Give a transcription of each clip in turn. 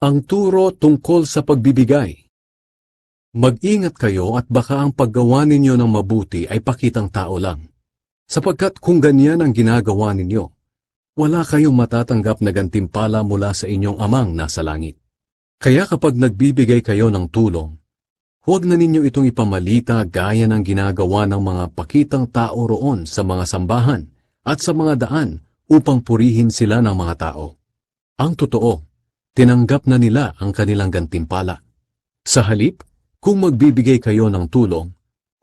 Ang turo tungkol sa pagbibigay. Mag-ingat kayo at baka ang paggawa ninyo ng mabuti ay pakitang tao lang. Sapagkat kung ganyan ang ginagawa ninyo, wala kayong matatanggap na gantimpala mula sa inyong amang nasa langit. Kaya kapag nagbibigay kayo ng tulong, huwag na ninyo itong ipamalita gaya ng ginagawa ng mga pakitang tao roon sa mga sambahan at sa mga daan upang purihin sila ng mga tao. Ang totoo, tinanggap na nila ang kanilang gantimpala. Sa halip, kung magbibigay kayo ng tulong,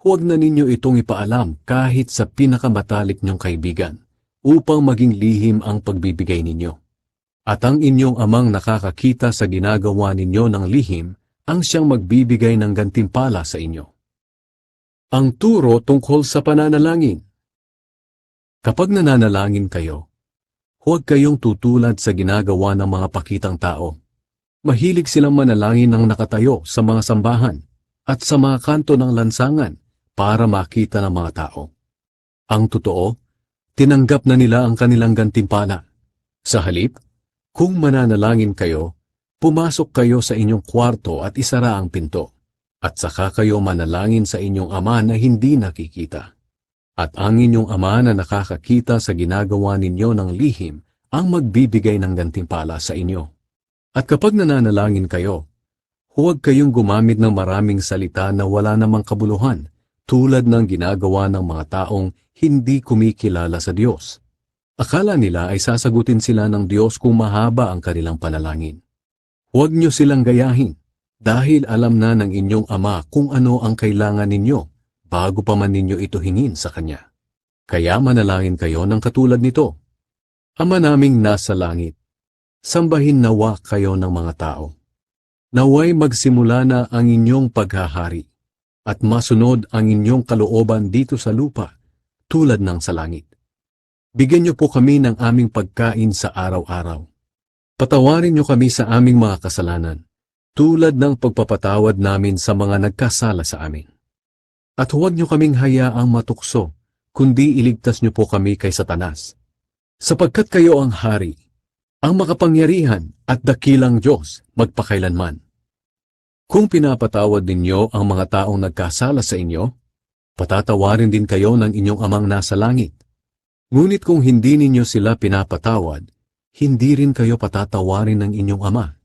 huwag na ninyo itong ipaalam kahit sa pinakamatalik nyong kaibigan, upang maging lihim ang pagbibigay ninyo. At ang inyong amang nakakakita sa ginagawa ninyo ng lihim, ang siyang magbibigay ng gantimpala sa inyo. Ang turo tungkol sa pananalangin. Kapag nananalangin kayo, huwag kayong tutulad sa ginagawa ng mga pakitang tao. Mahilig silang manalangin ng nakatayo sa mga sambahan at sa mga kanto ng lansangan para makita ng mga tao. Ang totoo, tinanggap na nila ang kanilang gantimpala. Sa halip, kung mananalangin kayo, pumasok kayo sa inyong kwarto at isara ang pinto, at saka kayo manalangin sa inyong ama na hindi nakikita. At ang inyong ama na nakakakita sa ginagawa ninyo ng lihim ang magbibigay ng gantimpala sa inyo. At kapag nananalangin kayo, huwag kayong gumamit ng maraming salita na wala namang kabuluhan, tulad ng ginagawa ng mga taong hindi kumikilala sa Diyos. Akala nila ay sasagutin sila ng Diyos kung mahaba ang kanilang panalangin. Huwag niyo silang gayahin, dahil alam na ng inyong ama kung ano ang kailangan ninyo, bago pa man ninyo ito hingin sa Kanya. Kaya manalangin kayo ng katulad nito. Ama naming nasa langit, sambahin nawa kayo ng mga tao. Naway magsimula na ang inyong paghahari, at masunod ang inyong kalooban dito sa lupa, tulad ng sa langit. Bigyan niyo po kami ng aming pagkain sa araw-araw. Patawarin niyo kami sa aming mga kasalanan, tulad ng pagpapatawad namin sa mga nagkasala sa amin. At huwag niyo kaming hayaang matukso, kundi iligtas niyo po kami kay Satanas. Sapagkat kayo ang hari, ang makapangyarihan at dakilang Diyos magpakailanman. Kung pinapatawad ninyo ang mga taong nagkasala sa inyo, patatawarin din kayo ng inyong amang nasa langit. Ngunit kung hindi ninyo sila pinapatawad, hindi rin kayo patatawarin ng inyong ama